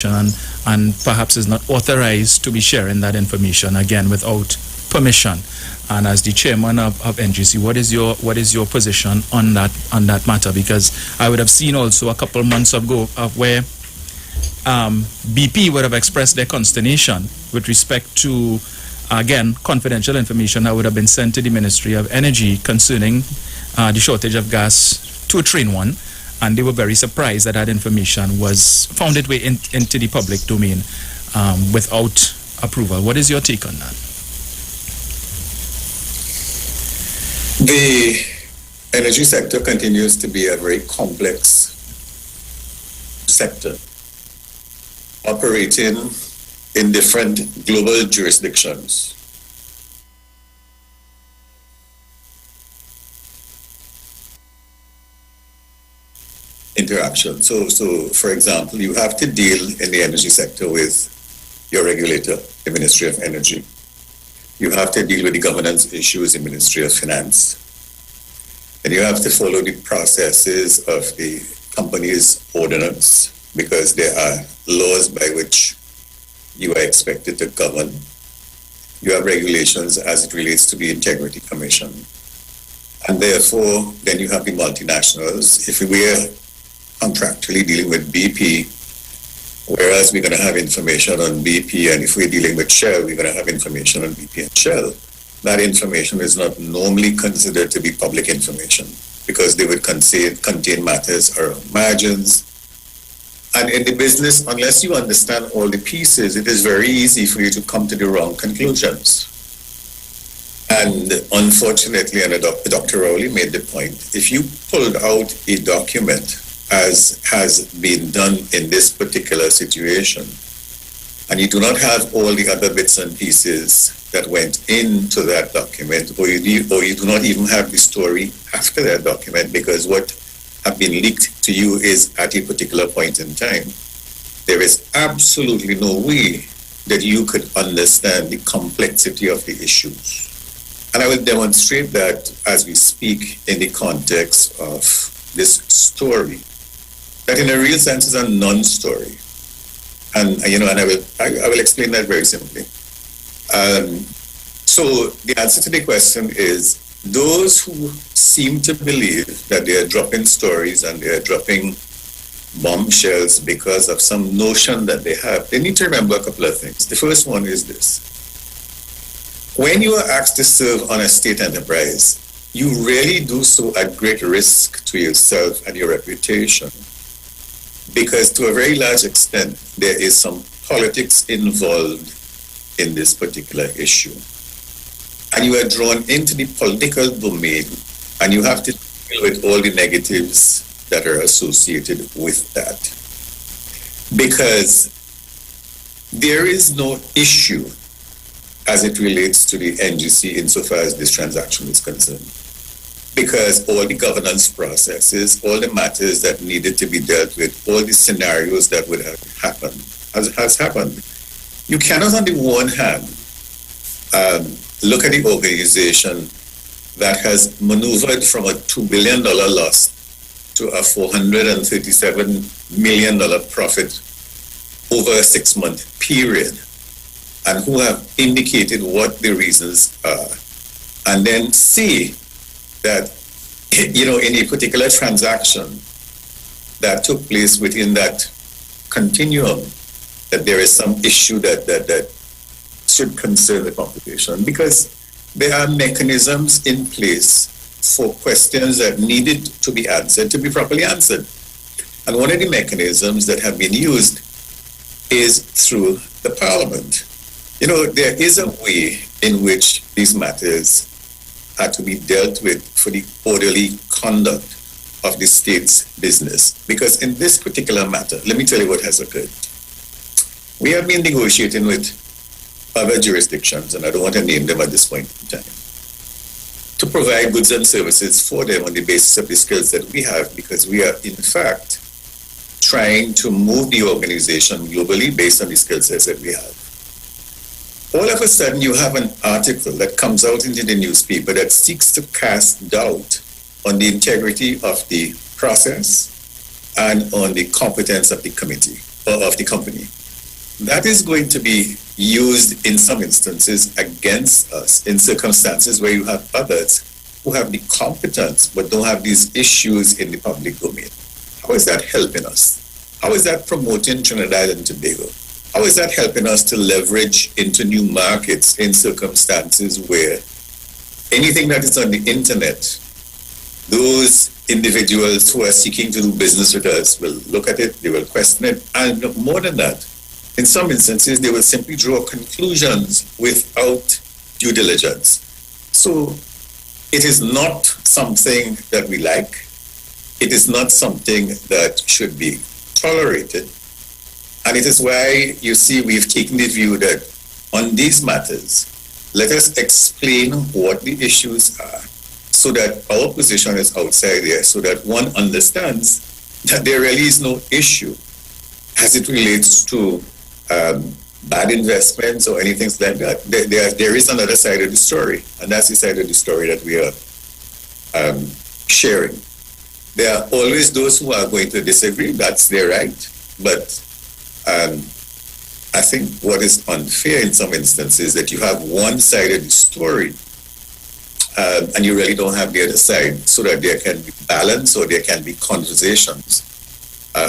and perhaps is not authorized to be sharing that information again without permission. And as the chairman of NGC, what is your position on that matter? Because I would have seen also a couple months ago of where BP would have expressed their consternation with respect to, again, confidential information that would have been sent to the Ministry of Energy concerning the shortage of gas to Train 1. And they were very surprised that that information was found its way into the public domain without approval. What is your take on that? The energy sector continues to be a very complex sector, operating in different global jurisdictions. Interaction. So, for example, you have to deal in the energy sector with your regulator, the Ministry of Energy. You have to deal with the governance issues in the Ministry of Finance. And you have to follow the processes of the company's ordinance, because there are laws by which you are expected to govern. You have regulations as it relates to the Integrity Commission. And therefore, then you have the multinationals. If we were contractually dealing with BP, whereas we're going to have information on BP, and if we're dealing with Shell, we're going to have information on BP and Shell. That information is not normally considered to be public information because they would contain matters around margins. And in the business, unless you understand all the pieces, it is very easy for you to come to the wrong conclusions. And unfortunately, and Dr. Rowley made the point, if you pulled out a document as has been done in this particular situation, and you do not have all the other bits and pieces that went into that document, or you do not even have the story after that document, because what have been leaked to you is at a particular point in time, there is absolutely no way that you could understand the complexity of the issues. And I will demonstrate that as we speak in the context of this story, that in a real sense is a non-story. And I will explain that very simply. So the answer to the question is, those who seem to believe that they are dropping stories and they are dropping bombshells because of some notion that they have, they need to remember a couple of things. The first one is this. When you are asked to serve on a state enterprise, you really do so at great risk to yourself and your reputation, because to a very large extent, there is some politics involved in this particular issue. And you are drawn into the political domain, and you have to deal with all the negatives that are associated with that. Because there is no issue as it relates to the NGC insofar as this transaction is concerned. Because all the governance processes, all the matters that needed to be dealt with, all the scenarios that would have happened, has happened. You cannot, on the one hand, look at the organization that has maneuvered from a $2 billion loss to a $437 million profit over a 6-month period, and who have indicated what the reasons are, and then see that, in a particular transaction that took place within that continuum, that there is some issue that should concern the population, because there are mechanisms in place for questions that needed to be answered to be properly answered. And one of the mechanisms that have been used is through the Parliament. There is a way in which these matters are to be dealt with for the orderly conduct of the state's business. Because in this particular matter, let me tell you what has occurred. We have been negotiating with other jurisdictions, and I don't want to name them at this point in time, to provide goods and services for them on the basis of the skills that we have, because we are, in fact, trying to move the organization globally based on the skill sets that we have. All of a sudden, you have an article that comes out into the newspaper that seeks to cast doubt on the integrity of the process and on the competence of the committee. or of the company. That is going to be used in some instances against us in circumstances where you have others who have the competence but don't have these issues in the public domain. How is that helping us? How is that promoting Trinidad and Tobago? How is that helping us to leverage into new markets in circumstances where anything that is on the internet, those individuals who are seeking to do business with us will look at it, they will question it, and more than that, in some instances, they will simply draw conclusions without due diligence. So it is not something that we like. It is not something that should be tolerated. And it is why you see we've taken the view that on these matters, let us explain what the issues are so that our position is outside there, so that one understands that there really is no issue as it relates to bad investments or anything like that. There is another side of the story, and that's the side of the story that we are sharing. There are always those who are going to disagree. That's their right. But I think what is unfair in some instances is that you have one side of the story and you really don't have the other side, so that there can be balance or there can be conversations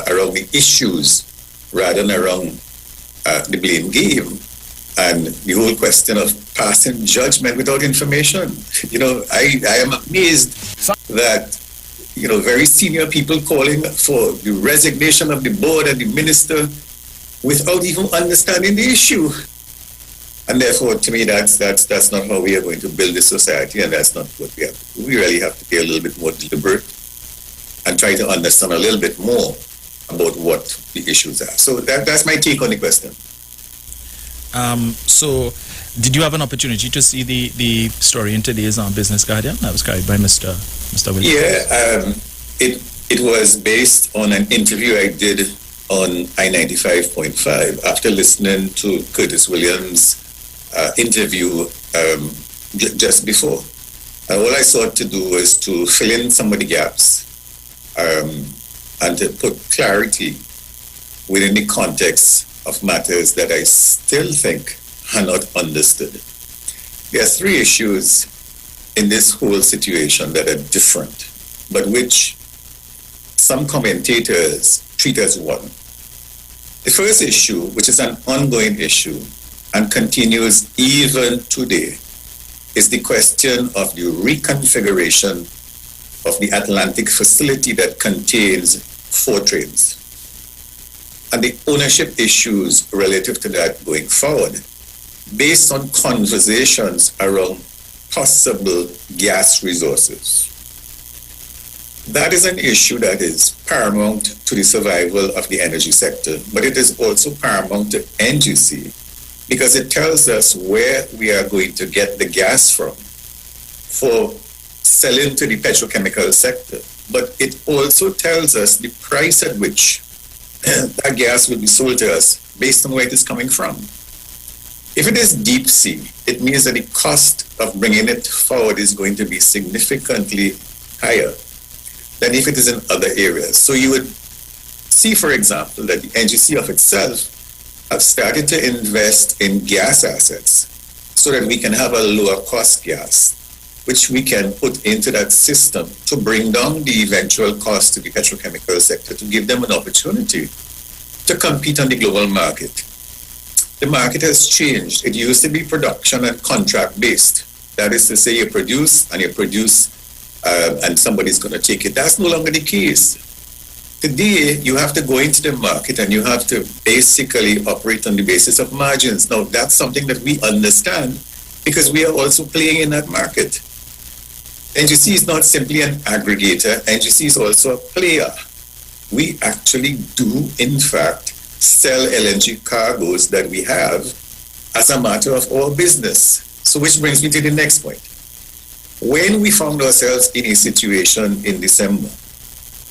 around the issues rather than around the blame game and the whole question of passing judgment without information. I am amazed that very senior people calling for the resignation of the board and the minister without even understanding the issue. And therefore, to me, that's not how we are going to build this society, and that's not what we have to do. We really have to be a little bit more deliberate and try to understand a little bit more about what the issues are. So that's my take on the question. So did you have an opportunity to see the story in today's Business Guardian that was carried by Mr. Williams? Yeah, it was based on an interview I did on I-95.5 after listening to Curtis Williams' interview just before. All I sought to do was to fill in some of the gaps and to put clarity within the context of matters that I still think are not understood. There are three issues in this whole situation that are different, but which some commentators treat as one. The first issue, which is an ongoing issue and continues even today, is the question of the reconfiguration of the Atlantic facility that contains 4 trains, and the ownership issues relative to that going forward, based on conversations around possible gas resources. That is an issue that is paramount to the survival of the energy sector, but it is also paramount to NGC because it tells us where we are going to get the gas from for selling to the petrochemical sector. But it also tells us the price at which that gas will be sold to us based on where it is coming from. If it is deep sea, it means that the cost of bringing it forward is going to be significantly higher than if it is in other areas. So you would see, for example, that the NGC of itself have started to invest in gas assets so that we can have a lower cost gas, which we can put into that system to bring down the eventual cost to the petrochemical sector, to give them an opportunity to compete on the global market. The market has changed. It used to be production and contract based. That is to say, you produce and somebody's going to take it. That's no longer the case. Today, you have to go into the market and you have to basically operate on the basis of margins. Now, that's something that we understand because we are also playing in that market. NGC is not simply an aggregator. NGC is also a player. We actually do, in fact, sell LNG cargoes that we have as a matter of our business. So which brings me to the next point. When we found ourselves in a situation in December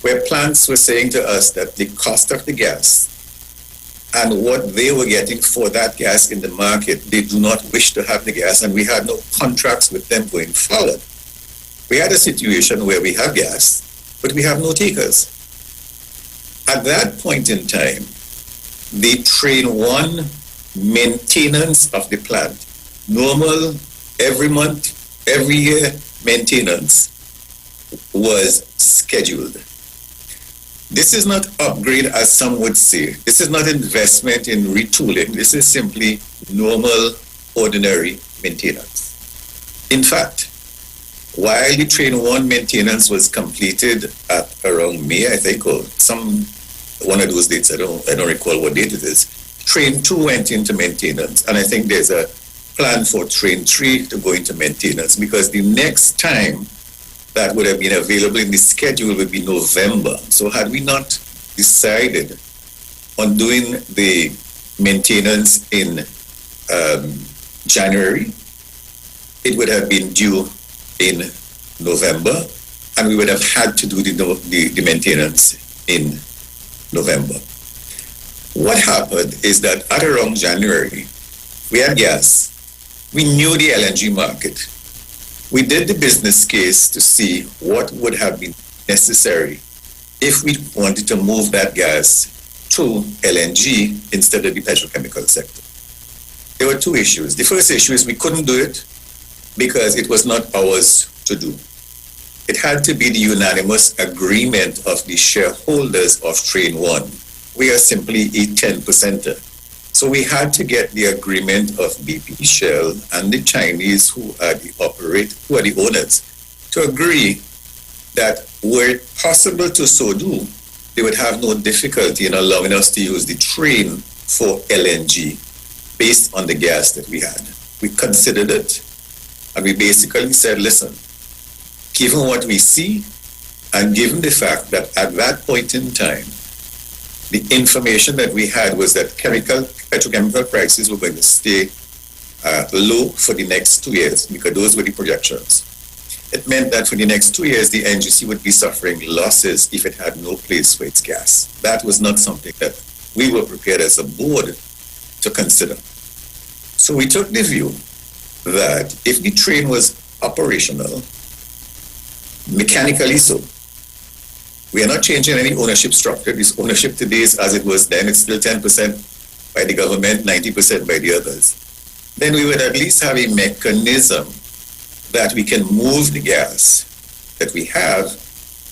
where plants were saying to us that the cost of the gas and what they were getting for that gas in the market, they do not wish to have the gas, and we had no contracts with them going forward. We had a situation where we have gas, but we have no takers. At that point in time, the train 1 maintenance of the plant, normal, every month, every year maintenance, was scheduled. This is not upgrade, as some would say. This is not investment in retooling. This is simply normal, ordinary maintenance. In fact, while the train 1 maintenance was completed at around May, I think, or one of those dates, I don't recall what date it is, train 2 went into maintenance, and I think there's a plan for train 3 to go into maintenance, because the next time that would have been available in the schedule would be November. So had we not decided on doing the maintenance in January, it would have been due in November, and we would have had to do the maintenance in November. What happened is that at around January, we had gas. We knew the LNG market. We did the business case to see what would have been necessary if we wanted to move that gas to LNG instead of the petrochemical sector. There were 2 issues. The first issue is we couldn't do it because it was not ours to do. It had to be the unanimous agreement of the shareholders of Train 1. We are simply a 10%er. So we had to get the agreement of BP, Shell, and the Chinese who are the owners, to agree that were it possible to so do, they would have no difficulty in allowing us to use the train for LNG based on the gas that we had. We considered it, and we basically said, listen, given what we see, and given the fact that at that point in time, the information that we had was that petrochemical prices were going to stay low for the next 2 years, because those were the projections. It meant that for the next 2 years, the NGC would be suffering losses if it had no place for its gas. That was not something that we were prepared as a board to consider. So we took the view that if the train was operational, mechanically so, we are not changing any ownership structure. This ownership today is as it was then. It's still 10% by the government, 90% by the others. Then we would at least have a mechanism that we can move the gas that we have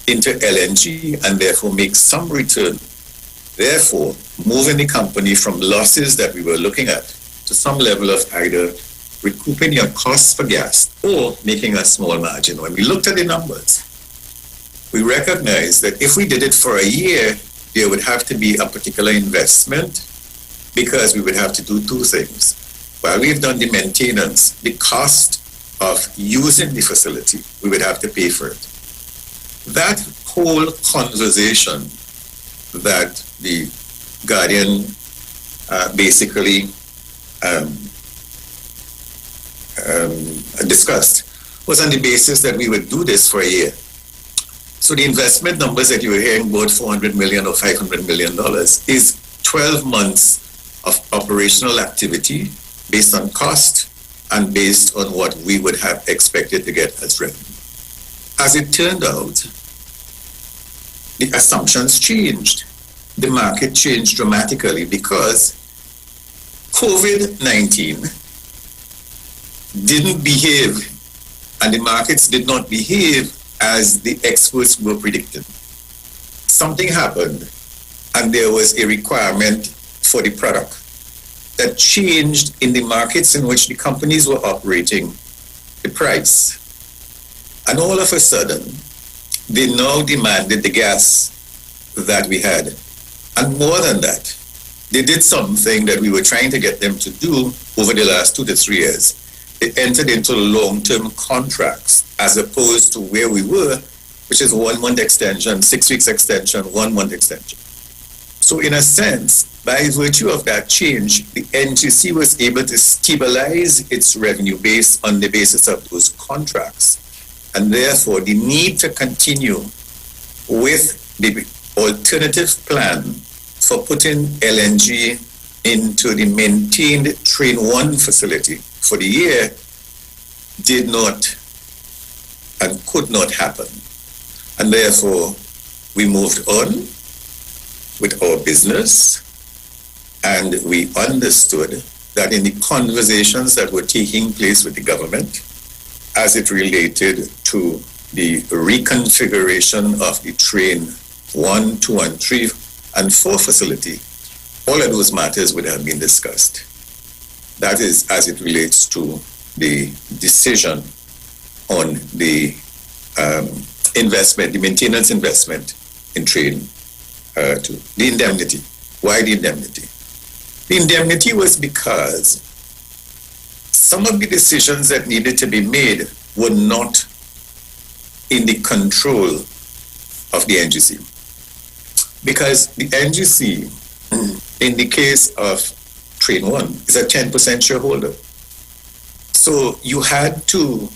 into LNG and therefore make some return. Therefore, moving the company from losses that we were looking at to some level of either recouping your costs for gas or making a small margin. When we looked at the numbers, we recognized that if we did it for a year, there would have to be a particular investment, because we would have to do 2 things. While we've done the maintenance, the cost of using the facility, we would have to pay for it. That whole conversation that the Guardian basically discussed was on the basis that we would do this for a year. So the investment numbers that you were hearing, about $400 million or $500 million, is 12 months of operational activity based on cost and based on what we would have expected to get as revenue. As it turned out, the assumptions changed. The market changed dramatically because COVID-19 didn't behave, and the markets did not behave as the experts were predicting. Something happened, and there was a requirement for the product that changed in the markets in which the companies were operating the price. And all of a sudden, they now demanded the gas that we had. And more than that, they did something that we were trying to get them to do over the last 2 to 3 years. They entered into long-term contracts as opposed to where we were, which is 1 month extension, 6 weeks extension, 1 month extension. So in a sense, by virtue of that change, the NGC was able to stabilize its revenue base on the basis of those contracts. And therefore, the need to continue with the alternative plan for putting LNG into the maintained Train 1 facility for the year did not and could not happen. And therefore, we moved on with our business. And we understood that in the conversations that were taking place with the government, as it related to the reconfiguration of the train 1, 2, and 3, and 4 facility, all of those matters would have been discussed. That is as it relates to the decision on the investment, the maintenance investment in train 2. The indemnity. Why the indemnity? The indemnity was because some of the decisions that needed to be made were not in the control of the NGC. Because the NGC, in the case of Train 1, is a 10% shareholder. So you had to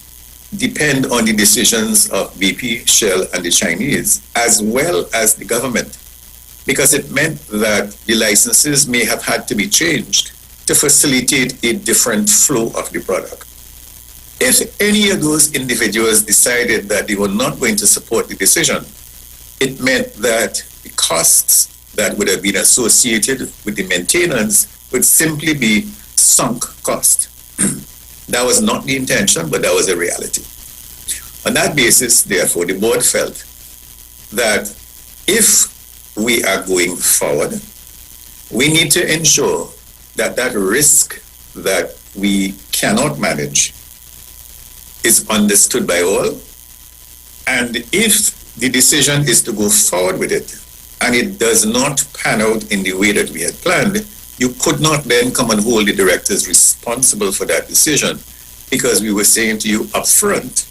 depend on the decisions of BP, Shell, and the Chinese, as well as the government, because it meant that the licenses may have had to be changed to facilitate a different flow of the product. If any of those individuals decided that they were not going to support the decision, it meant that the costs that would have been associated with the maintenance would simply be sunk cost. That was not the intention, but that was a reality. On that basis, therefore, the board felt that if we are going forward, we need to ensure that that risk that we cannot manage is understood by all. And if the decision is to go forward with it, and it does not pan out in the way that we had planned, you could not then come and hold the directors responsible for that decision, because we were saying to you up front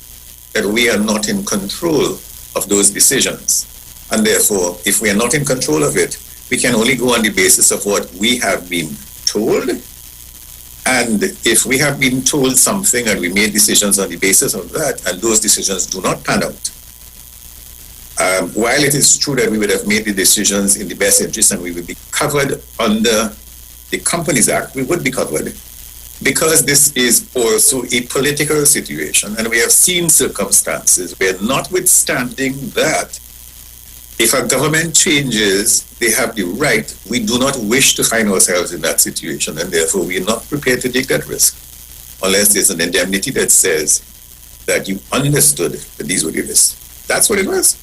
that we are not in control of those decisions. And therefore, if we are not in control of it, we can only go on the basis of what we have been told. And if we have been told something and we made decisions on the basis of that, and those decisions do not pan out, while it is true that we would have made the decisions in the best interest and we would be covered under the Companies Act, we would be covered, because this is also a political situation, and we have seen circumstances where, notwithstanding that, if a government changes, they have the right. We do not wish to find ourselves in that situation, and therefore we are not prepared to take that risk unless there's an indemnity that says that you understood that these were the risks. That's what it was.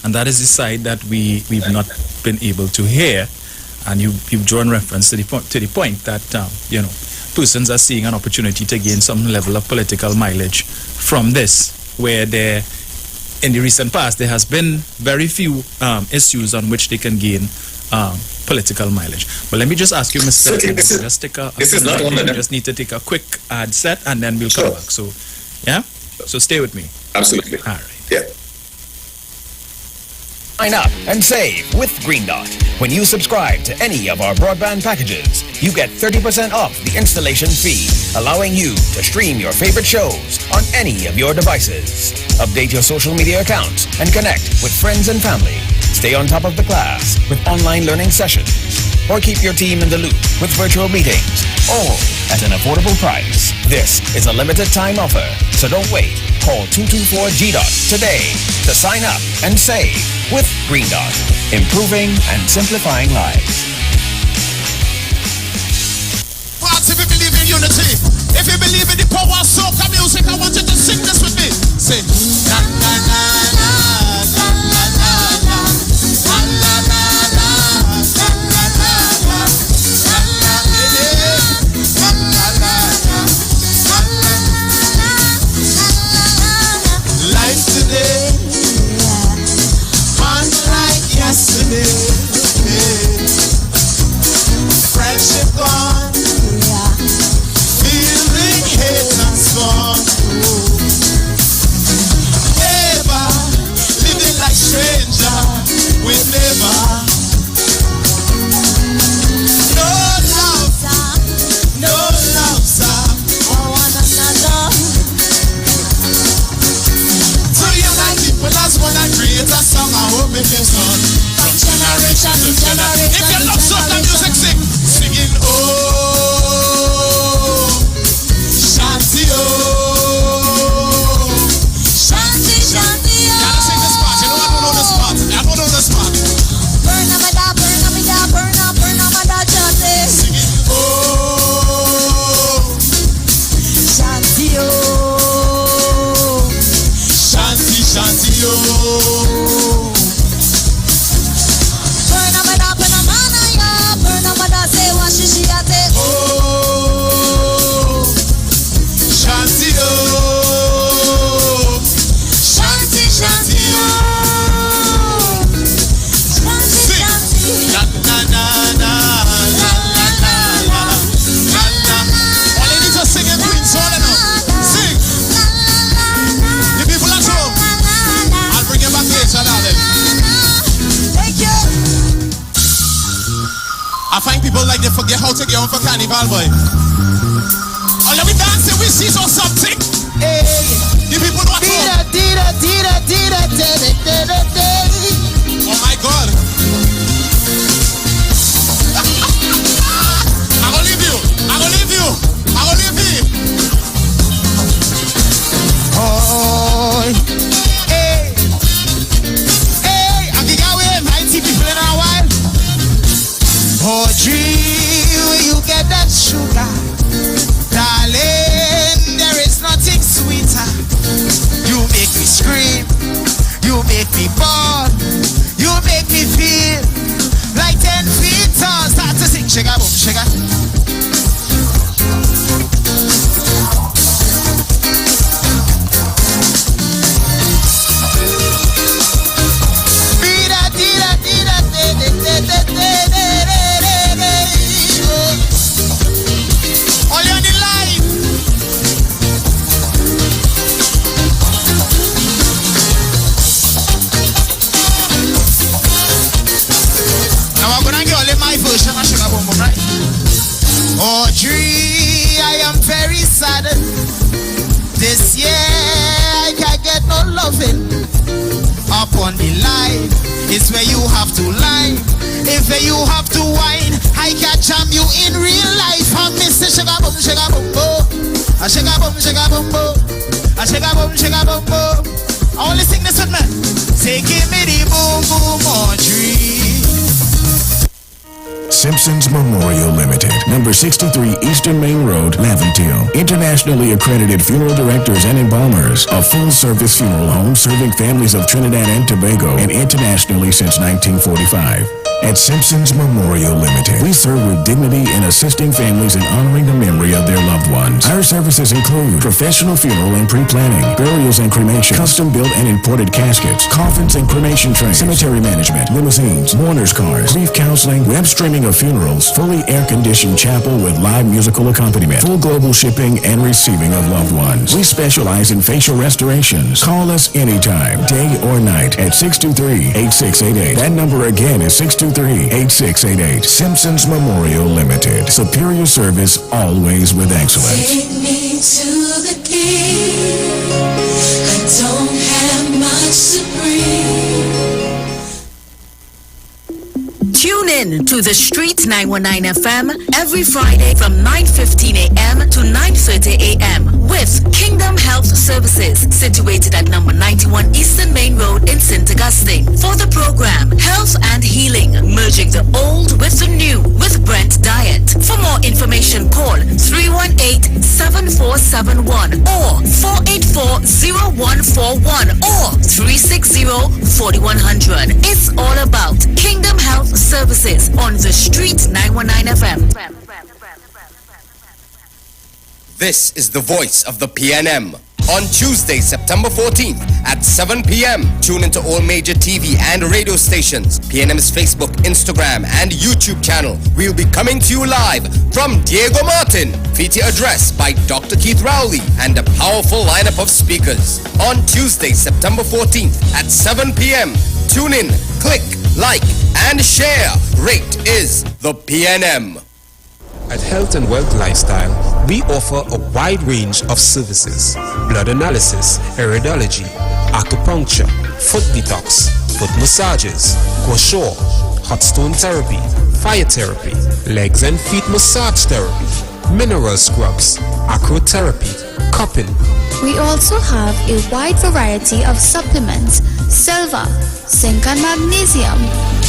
And that is the side that we've not been able to hear. And you've drawn reference to the point that persons are seeing an opportunity to gain some level of political mileage from this, where there, in the recent past, there has been very few issues on which they can gain political mileage. But let me just ask you, Mr. We just need to take a quick ad set, and then we'll come back. So, yeah? So stay with me. Absolutely. All right. Yeah. Sign up and save with Green Dot. When you subscribe to any of our broadband packages, you get 30% off the installation fee, allowing you to stream your favorite shows on any of your devices. Update your social media accounts and connect with friends and family. Stay on top of the class with online learning sessions, or keep your team in the loop with virtual meetings, all at an affordable price. This is a limited time offer, so don't wait. Call 224-GDOT today to sign up and save with Green Dot, improving and simplifying lives. What if you believe in unity? If you believe in the power of soca music, I want you to sing this with me. Sing. Na, na, na, na, na, na, na, na. Na, na, na, na, na, na, na, na. Na, na, na, na, na, na, na. Life today, unlike yesterday. Friendship gone, feeling hate and scorn. Neighbor, I find people like they forget how to get on for carnival, boy. Oh, let me dancing with seas or something. Hey, The people know what to. Oh my God. I'm gonna leave you. I'm gonna leave you. I'm gonna leave you. oh, hey, hey, I'm the guy with my people in a while. Oh, dream, where you get that sugar, darling, there is nothing sweeter. You make me scream, you make me ball, you make me feel like 10 feet tall. Start to sing, sugar, boom, sugar. All you on the line. Now I'm gonna give only my version of Sugar Boom Boom, right? Oh, Tree, I am very sad. This year I can't get no loving. Up on the line is where you have to line. If you have to whine, I can jam you in real life. I'm Mr. Sugar Boom, Sugar Boom Boom. A Sugar Boom, Sugar Boom Boom. A Sugar Boom, Sugar Boom Boom. I only sing this with me. Say, give me the boom boom on Tree. Simpsons Memorial Limited, number 63 Eastern Main Road, Laventille. Internationally accredited funeral directors and embalmers. A full-service funeral home serving families of Trinidad and Tobago and internationally since 1945. At Simpsons Memorial Limited, we serve with dignity in assisting families in honoring the memory of their loved ones. Our services include professional funeral and pre-planning, burials and cremation, custom-built and imported caskets, coffins and cremation trays, cemetery management, limousines, mourners cars, grief counseling, web streaming of funerals, fully air-conditioned chapel with live musical accompaniment, full global shipping and receiving of loved ones. We specialize in facial restorations. Call us anytime, day or night, at 623-8688. That number again is 623-8688. Simpsons Memorial Limited. Superior service, always with excellence. Take me to the king. I don't have much to bring. Tune in to the Street 919 FM every Friday from 9:15 a.m. to 9:30 a.m. with Kingdom Health Services, situated at number 91 Eastern Main Road in St. Augustine. For the program, Health and Healing, merging the old with the new with Brent Diet. For more information, call 318-7471 or 484-0141 or 360-4100. It's all about Kingdom Health Services on the Street 919 FM. This is the voice of the PNM. On Tuesday, September 14th at 7 p.m., tune into all major TV and radio stations, PNM's Facebook, Instagram, and YouTube channel. We'll be coming to you live from Diego Martin, feature address by Dr. Keith Rowley, and a powerful lineup of speakers. On Tuesday, September 14th at 7 p.m., tune in, click, like, and share. Rate is the PNM. At Health and Wealth Lifestyle, we offer a wide range of services: blood analysis, iridology, acupuncture, foot detox, foot massages, gua hot stone therapy, fire therapy, legs and feet massage therapy, mineral scrubs, acrotherapy, cupping. We also have a wide variety of supplements: silver, zinc and magnesium,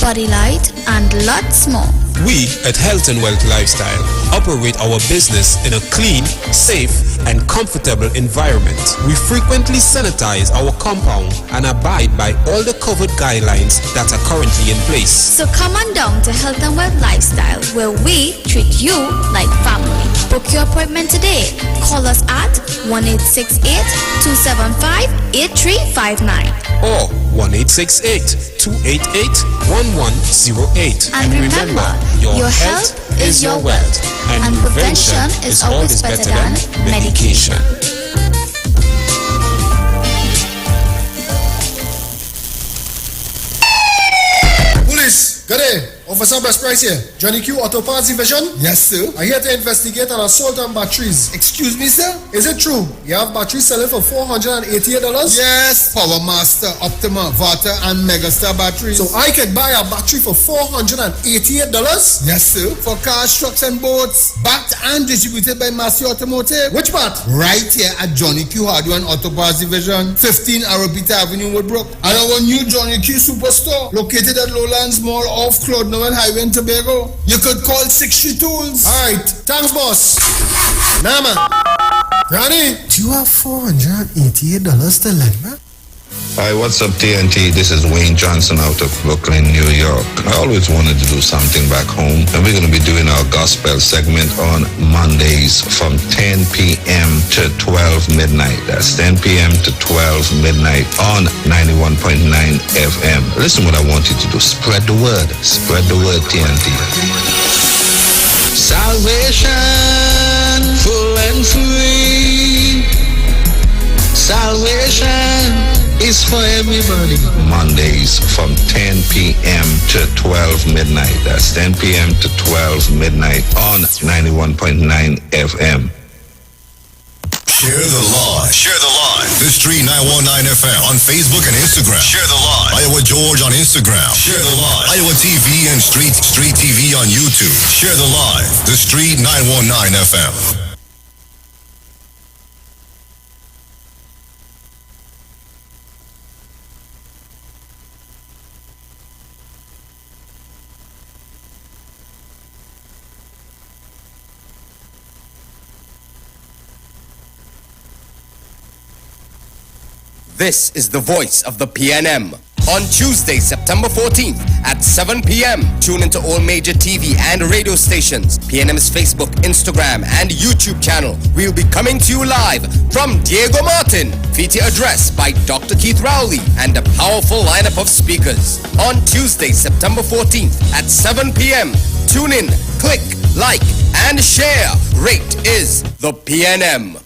body light, and lots more. We at Health and Wealth Lifestyle operate our business in a clean, safe, and comfortable environment. We frequently sanitize our compound and abide by all the COVID guidelines that are currently in place. So come on down to Health and Wealth Lifestyle, where we treat you like family. Book your appointment today. Call us at 1-868-275-8359 or 1-868-288-1108. And remember, your health is your wealth, and prevention is always better than medication. Police, gare, Officer Best Price here. Johnny Q, Auto Parts Division. Yes, sir. I'm here to investigate an assault on batteries. Excuse me, sir? Is it true you have batteries selling for $488? Yes, Power Master, Optima, Vata, and Megastar batteries. So I could buy a battery for $488? Yes, sir. For cars, trucks, and boats. Backed and distributed by Massey Automotive. Which part? Right here at Johnny Q Hardware and Auto Parts Division, 15 Arrowbita Avenue, Woodbrook. And our new Johnny Q Superstore, located at Lowlands Mall off Claude Noel Highway in Tobago. You could call 60 Tools. Alright, thanks, boss. Nah, man. Ronnie, do you have $488 to lend, man? Hi, what's up, TNT? This is Wayne Johnson out of Brooklyn, New York. I always wanted to do something back home, and we're going to be doing our gospel segment on Mondays from 10 p.m. to 12 midnight. That's 10 p.m. to 12 midnight on 91.9 FM. Listen what I want you to do. Spread the word. Spread the word, TNT. Salvation, full and free. Salvation is for everybody. Mondays from 10 p.m. to 12 midnight. That's 10 p.m. to 12 midnight on 91.9 FM. Share the live. Share the live. The Street 919 FM on Facebook and Instagram. Share the live. Iowa George on Instagram. Share the live. Iowa TV and Street TV on YouTube. Share the live. The Street 919 FM. This is the voice of the PNM. On Tuesday, September 14th at 7 p.m., tune into all major TV and radio stations, PNM's Facebook, Instagram, and YouTube channel. We'll be coming to you live from Diego Martin, feature addressed by Dr. Keith Rowley, and a powerful lineup of speakers. On Tuesday, September 14th at 7 p.m., tune in, click, like, and share. Rate is the PNM.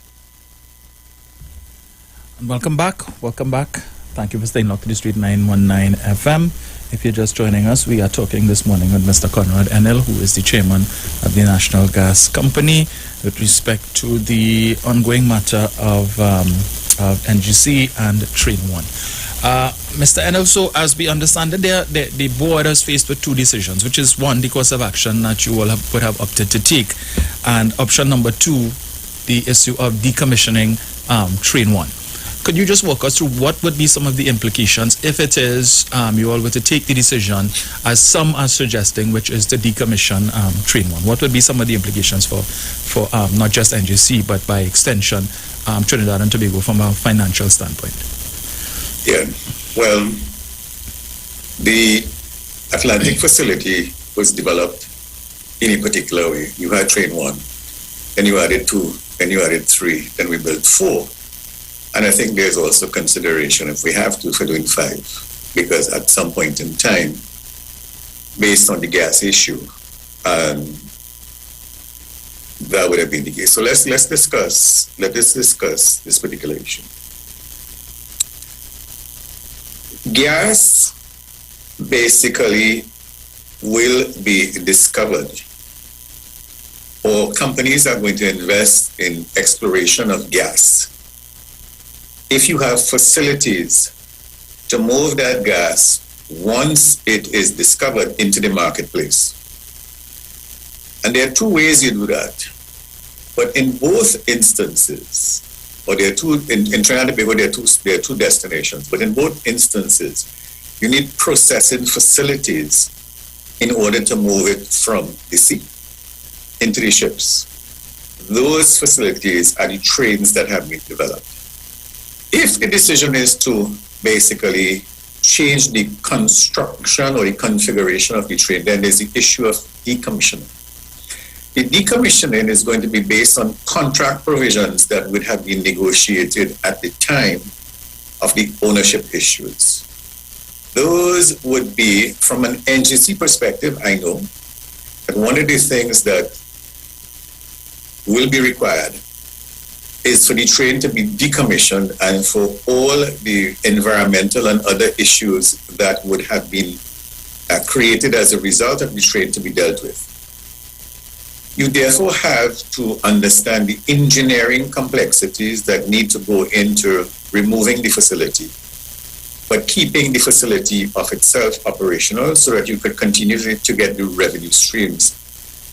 Welcome back. Thank you for staying locked to the Street 919 FM. If you're just joining us, we are talking this morning with Mr. Conrad Enel, who is the chairman of the National Gas Company, with respect to the ongoing matter of NGC and Train 1. Mr. Enel, so as we understand it, the board is faced with two decisions, which is one, the course of action that you all would have opted to take, and option number two, the issue of decommissioning Train 1. Could you just walk us through what would be some of the implications if it is you all were to take the decision, as some are suggesting, which is to decommission Train 1? What would be some of the implications for not just NGC, but by extension Trinidad and Tobago from a financial standpoint? Yeah, well, the Atlantic facility was developed in a particular way. You had Train 1, then you added 2, then you added 3, then we built 4. And I think there's also consideration, if we have to, for doing 5, because at some point in time, based on the gas issue, that would have been the case. So let us discuss this particular issue. Gas basically will be discovered, or companies are going to invest in exploration of gas if you have facilities to move that gas once it is discovered into the marketplace. And there are two ways you do that. But in both instances, or there are two, in Trinidad and Tobago, there are two destinations, but in both instances, you need processing facilities in order to move it from the sea into the ships. Those facilities are the trains that have been developed. If the decision is to basically change the construction or the configuration of the train, then there's the issue of decommissioning. The decommissioning is going to be based on contract provisions that would have been negotiated at the time of the ownership issues. Those would be, from an NGC perspective, I know that one of the things that will be required is for the train to be decommissioned and for all the environmental and other issues that would have been created as a result of the trade to be dealt with. You therefore have to understand the engineering complexities that need to go into removing the facility, but keeping the facility of itself operational so that you could continue to get the revenue streams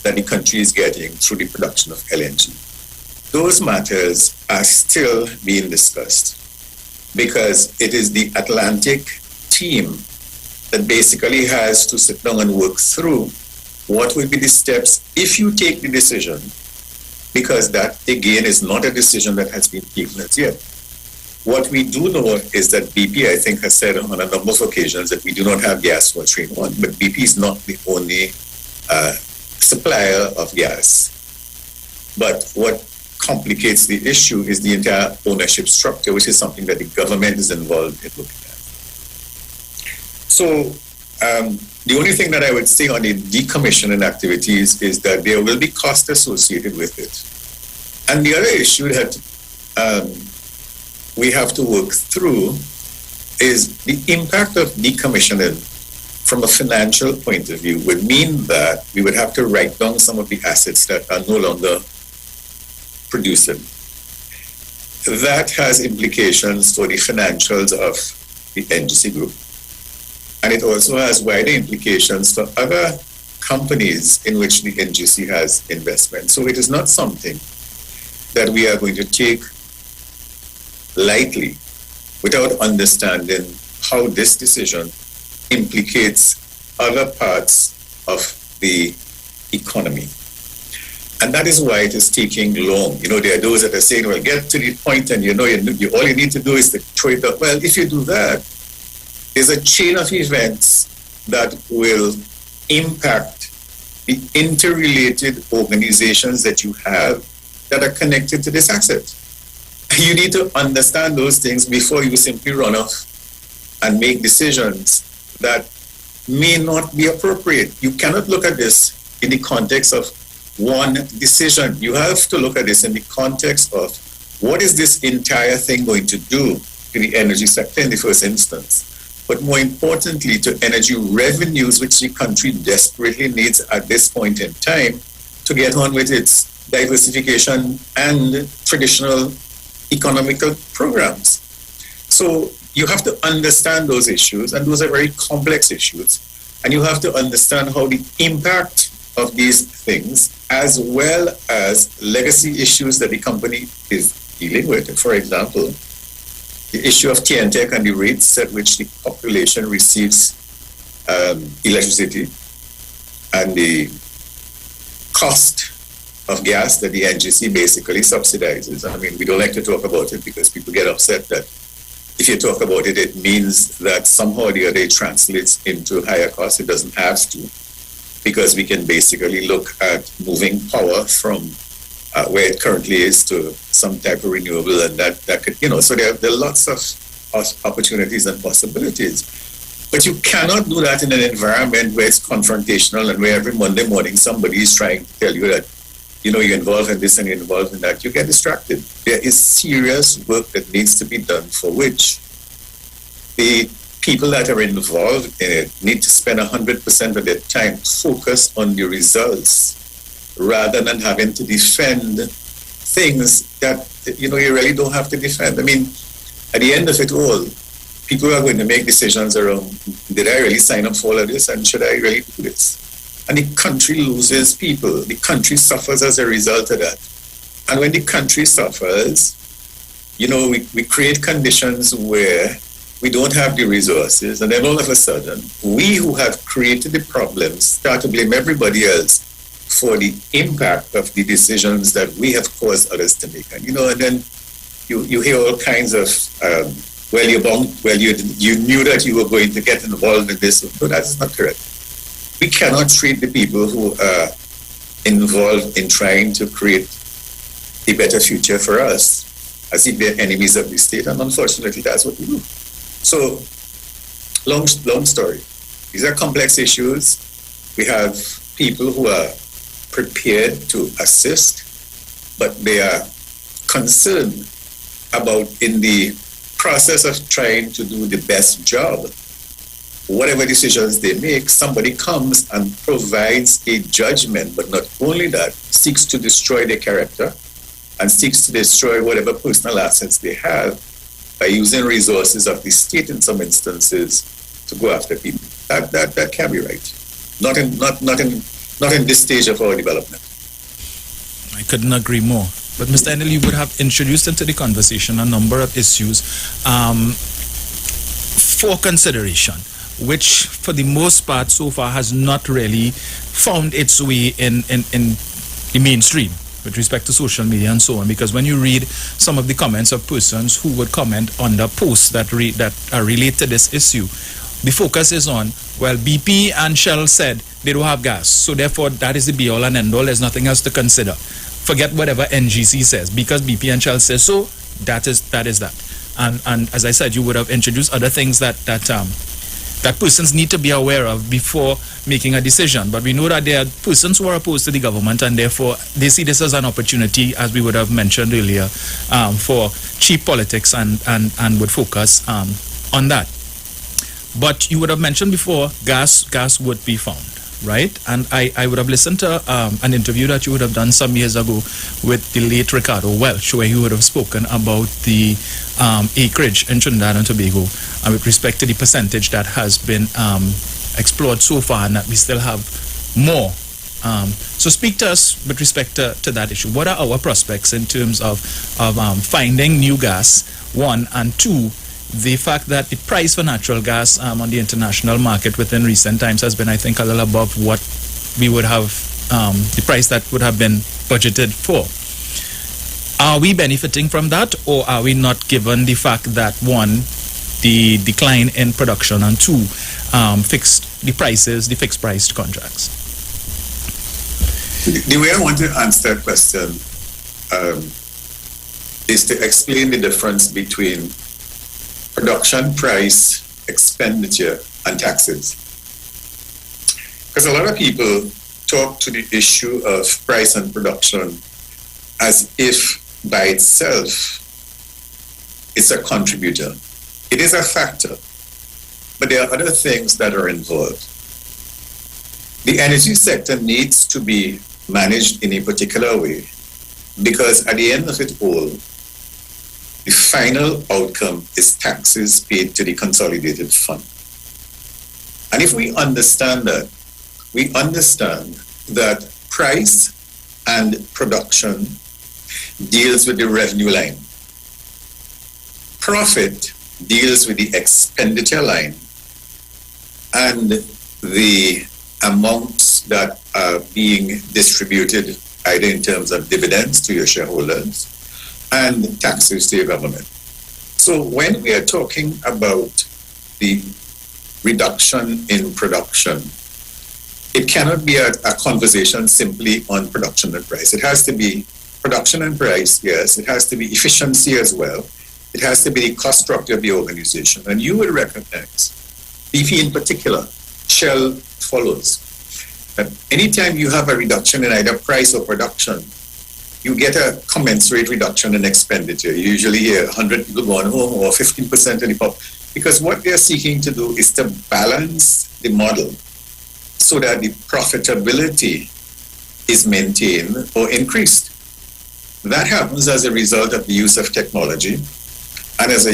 that the country is getting through the production of LNG. Those matters are still being discussed because it is the Atlantic team that basically has to sit down and work through what will be the steps if you take the decision, because that, again, is not a decision that has been taken as yet. What we do know is that BP, I think, has said on a number of occasions that we do not have gas for Train 1, but BP is not the only supplier of gas. But what complicates the issue is the entire ownership structure, which is something that the government is involved in looking at. So the only thing that I would say on the decommissioning activities is that there will be cost associated with it. And the other issue that we have to work through is the impact of decommissioning from a financial point of view would mean that we would have to write down some of the assets that are no longer producing. That has implications for the financials of the NGC group. And it also has wider implications for other companies in which the NGC has investment. So it is not something that we are going to take lightly without understanding how this decision implicates other parts of the economy. And that is why it is taking long. You know, there are those that are saying, well, get to the point and all you need to do is to throw it up. Well, if you do that, there's a chain of events that will impact the interrelated organizations that you have that are connected to this asset. You need to understand those things before you simply run off and make decisions that may not be appropriate. You cannot look at this in the context of one decision. You have to look at this in the context of what is this entire thing going to do to the energy sector in the first instance, but more importantly to energy revenues, which the country desperately needs at this point in time to get on with its diversification and traditional economical programs. So you have to understand those issues, and those are very complex issues, and you have to understand how the impact of these things, as well as legacy issues that the company is dealing with. For example, the issue of TNTEC and the rates at which the population receives electricity and the cost of gas that the NGC basically subsidizes. I mean, we don't like to talk about it because people get upset that if you talk about it, it means that somehow or the other it translates into higher costs. It doesn't have to, because we can basically look at moving power from where it currently is to some type of renewable, and that could, so there are lots of opportunities and possibilities. But you cannot do that in an environment where it's confrontational and where every Monday morning somebody is trying to tell you that, you're involved in this and you're involved in that. You get distracted. There is serious work that needs to be done, for which the people that are involved in it need to spend 100% of their time focused on the results, rather than having to defend things that, you really don't have to defend. I mean, at the end of it all, people are going to make decisions around, did I really sign up for all of this, and should I really do this? And the country loses people. The country suffers as a result of that. And when the country suffers, we create conditions where we don't have the resources, and then all of a sudden, we who have created the problems start to blame everybody else for the impact of the decisions that we have caused others to make. And and then you hear all kinds of you knew that you were going to get involved in this. No, that's not correct. We cannot treat the people who are involved in trying to create a better future for us as if they're enemies of the state, and unfortunately that's what we do. So, long story. These are complex issues. We have people who are prepared to assist, but they are concerned about, in the process of trying to do the best job, whatever decisions they make, somebody comes and provides a judgment, but not only that, seeks to destroy their character and seeks to destroy whatever personal assets they have by using resources of the state in some instances to go after people. That can't be right. Not in this stage of our development. I couldn't agree more. But Mr. Enel, you would have introduced into the conversation a number of issues for consideration, which for the most part so far has not really found its way in the mainstream with respect to social media and so on. Because when you read some of the comments of persons who would comment under posts that are related to this issue, the focus is on, well, BP and Shell said they don't have gas, so therefore that is the be-all and end-all. There's nothing else to consider. Forget whatever NGC says, because BP and Shell says so. That is that. And as I said, you would have introduced other things that persons need to be aware of before making a decision. But we know that there are persons who are opposed to the government, and therefore they see this as an opportunity, as we would have mentioned earlier, for cheap politics and would focus on that. But you would have mentioned before, gas would be found, right? And I would have listened to an interview that you would have done some years ago with the late Ricardo Welch, where he would have spoken about the acreage in Trinidad and Tobago with respect to the percentage that has been explored so far, and that we still have more. So speak to us with respect to that issue. What are our prospects in terms of finding new gas, one, and two, the fact that the price for natural gas on the international market within recent times has been, I think, a little above what we would have, the price that would have been budgeted for. Are we benefiting from that, or are we not, given the fact that, one, the decline in production, and two, fixed priced contracts? The way I want to answer that question is to explain the difference between production, price, expenditure, and taxes. Because a lot of people talk to the issue of price and production as if by itself it's a contributor. It is a factor, but there are other things that are involved. The energy sector needs to be managed in a particular way, because at the end of it all, the final outcome is taxes paid to the consolidated fund. And if we understand that, we understand that price and production deals with the revenue line. Profit deals with the expenditure line and the amounts that are being distributed either in terms of dividends to your shareholders and taxes to your government. So when we are talking about the reduction in production, it cannot be a conversation simply on production and price. It has to be production and price, yes. It has to be efficiency as well. It has to be the cost structure of the organization. And you will recognize, BP in particular, Shell follows, that anytime you have a reduction in either price or production, you get a commensurate reduction in expenditure. You usually hear 100 people going home or 15% of the pop, because what they're seeking to do is to balance the model so that the profitability is maintained or increased. That happens as a result of the use of technology and as a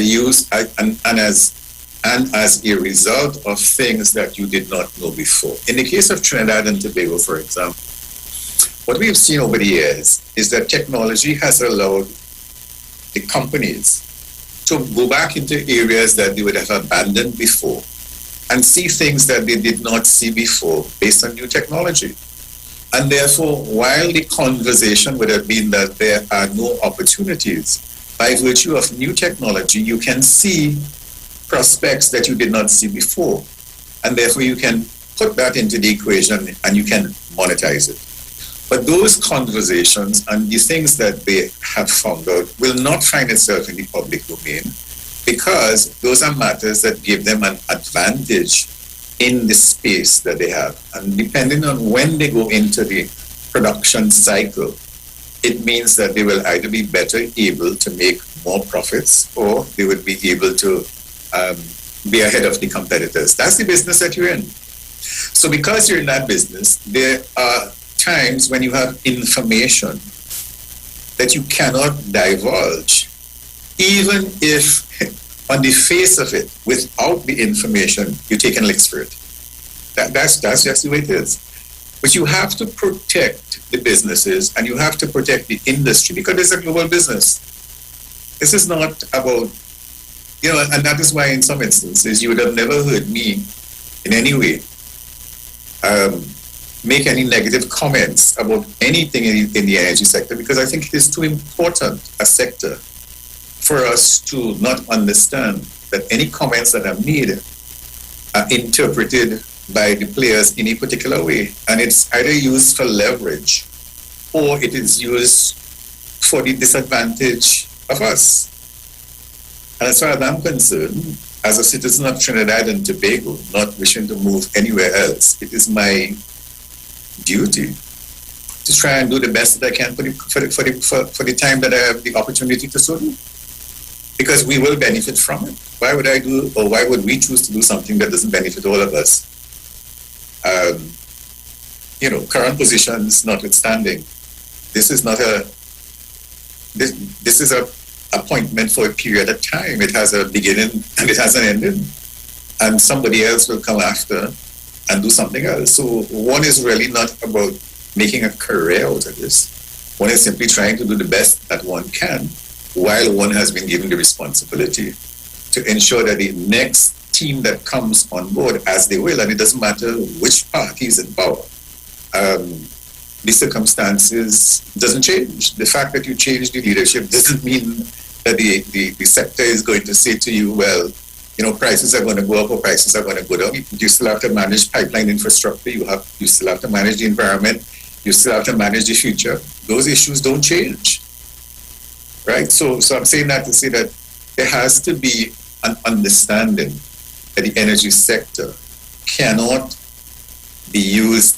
result of things that you did not know before. In the case of Trinidad and Tobago, for example, what we have seen over the years is that technology has allowed the companies to go back into areas that they would have abandoned before and see things that they did not see before based on new technology. And therefore, while the conversation would have been that there are no opportunities, by virtue of new technology, you can see prospects that you did not see before. And therefore, you can put that into the equation and you can monetize it. But those conversations and the things that they have found out will not find itself in the public domain, because those are matters that give them an advantage in the space that they have. And depending on when they go into the production cycle, it means that they will either be better able to make more profits, or they would be able to be ahead of the competitors. That's the business that you're in. So because you're in that business, there are times when you have information that you cannot divulge, even if on the face of it, without the information, you're taking licks for it. That's just the way it is. But you have to protect the businesses and you have to protect the industry because it's a global business. This is not about, and that is why in some instances you would have never heard me in any way make any negative comments about anything in the energy sector because I think it is too important a sector for us to not understand that any comments that are made are interpreted by the players in a particular way. And it's either used for leverage or it is used for the disadvantage of us. And as far as I'm concerned, as a citizen of Trinidad and Tobago, not wishing to move anywhere else, it is my duty to try and do the best that I can for the time that I have the opportunity to so do. Because we will benefit from it. Why would why would we choose to do something that doesn't benefit all of us? Current positions notwithstanding, this is a appointment for a period of time. It has a beginning and it has an ending. And somebody else will come after and do something else. So one is really not about making a career out of this. One is simply trying to do the best that one can while one has been given the responsibility to ensure that the next team that comes on board, as they will, and it doesn't matter which party is in power, the circumstances doesn't change. The fact that you change the leadership doesn't mean that the sector is going to say to you, well, prices are going to go up or prices are going to go down. You still have to manage pipeline infrastructure. You still have to manage the environment. You still have to manage the future. Those issues don't change, right? So I'm saying that to say that there has to be an understanding that the energy sector cannot be used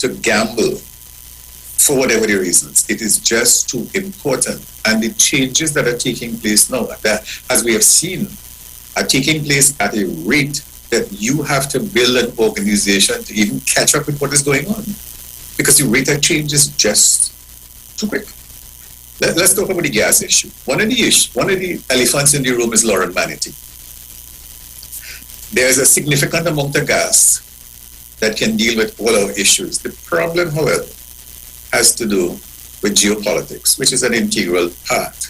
to gamble for whatever the reasons. It is just too important. And the changes that are taking place now, that, as we have seen, are taking place at a rate that you have to build an organization to even catch up with what is going on. Because the rate of change is just too quick. Let's talk about the gas issue. One of the elephants in the room is Lauren Manatee. There's a significant amount of gas that can deal with all our issues. The problem, however, has to do with geopolitics, which is an integral part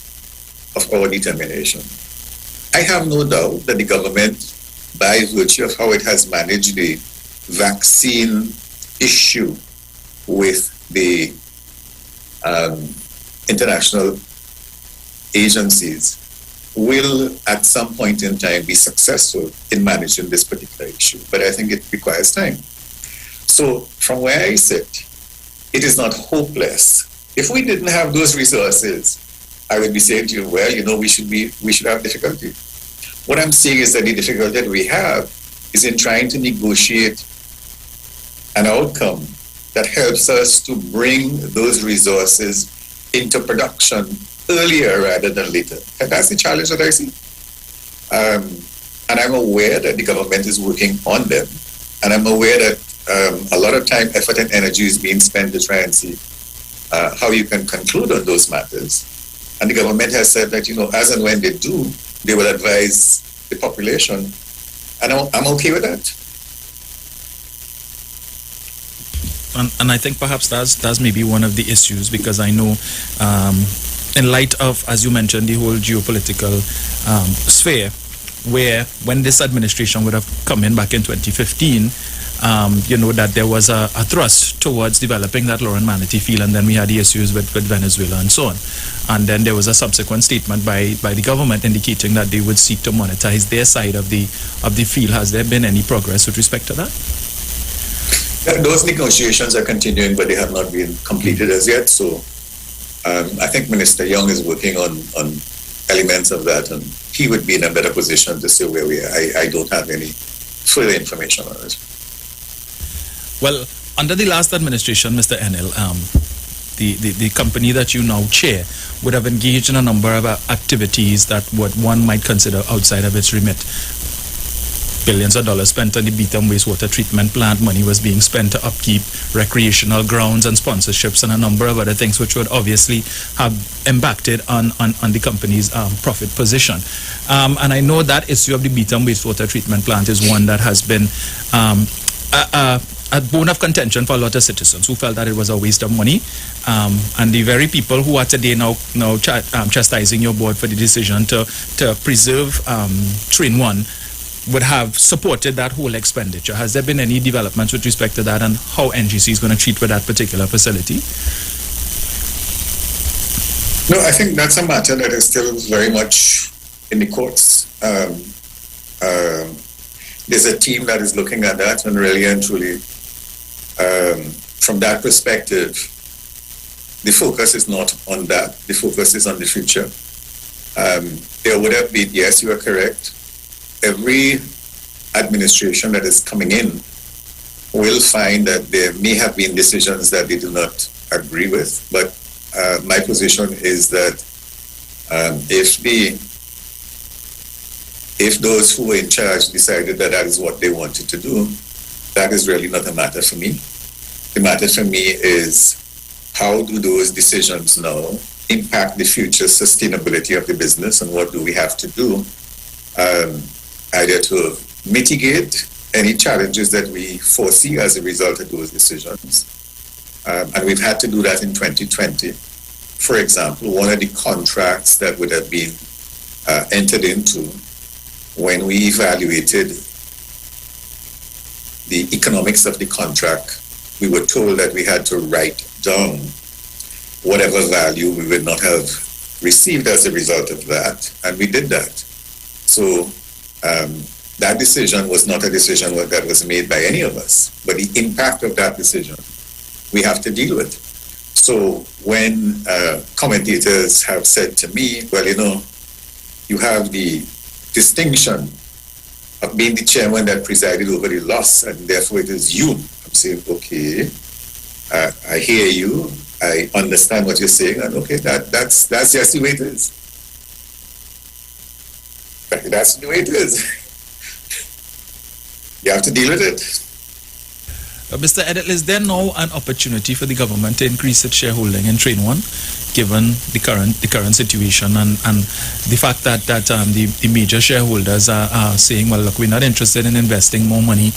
of our determination. I have no doubt that the government, by virtue of how it has managed the vaccine issue with the international agencies, will at some point in time be successful in managing this particular issue. But I think it requires time. So from where I sit, it is not hopeless. If we didn't have those resources, I would be saying to you, well, we should have difficulty. What I'm saying is that the difficulty that we have is in trying to negotiate an outcome that helps us to bring those resources into production earlier rather than later. And that's the challenge that I see. And I'm aware that the government is working on them. And I'm aware that a lot of time, effort, and energy is being spent to try and see how you can conclude on those matters. And the government has said that, as and when they do, they will advise the population. And I'm okay with that. And I think perhaps that's maybe one of the issues, because I know in light of, as you mentioned, the whole geopolitical sphere, where when this administration would have come in back in 2015, that there was a thrust towards developing that Lauren Manatee field, and then we had the issues with Venezuela and so on. And then there was a subsequent statement by the government indicating that they would seek to monetize their side of the field. Has there been any progress with respect to that? Those negotiations are continuing, but they have not been completed as yet. So I think Minister Young is working on elements of that, and he would be in a better position to say where we are. I don't have any further information on it. Well, under the last administration, Mr. Enel, the company that you now chair would have engaged in a number of activities that what one might consider outside of its remit. billions of dollars spent on the Beetham wastewater treatment plant. Money was being spent to upkeep recreational grounds and sponsorships and a number of other things which would obviously have impacted on the company's profit position. And I know that issue of the Beetham wastewater treatment plant is one that has been a bone of contention for a lot of citizens who felt that it was a waste of money. And the very people who are today now chastising your board for the decision to preserve Train 1 would have supported that whole expenditure. Has there been any developments with respect to that and how NGC is going to treat with that particular facility? No, I think that's a matter that is still very much in the courts. There's a team that is looking at that, and really and truly, from that perspective, the focus is not on that. The focus is on the future. There would have been, yes, you are correct. Every administration that is coming in will find that there may have been decisions that they do not agree with. But my position is that if those who were in charge decided that that is what they wanted to do, that is really not a matter for me. The matter for me is how do those decisions now impact the future sustainability of the business, and what do we have to do either to mitigate any challenges that we foresee as a result of those decisions. And we've had to do that in 2020. For example, one of the contracts that would have been entered into when we evaluated the economics of the contract, we were told that we had to write down whatever value we would not have received as a result of that, and we did that. So that decision was not a decision that was made by any of us, but the impact of that decision we have to deal with. So when commentators have said to me, well, you have the distinction of being the chairman that presided over the loss, and therefore it is you. I'm saying, okay, I hear you, I understand what you're saying, and okay, that's just the way it is. That's the way it is. You have to deal with it. Mr. Edit, is there now an opportunity for the government to increase its shareholding in Train 1, given the current situation and the fact that the major shareholders are saying, well, look, we're not interested in investing more money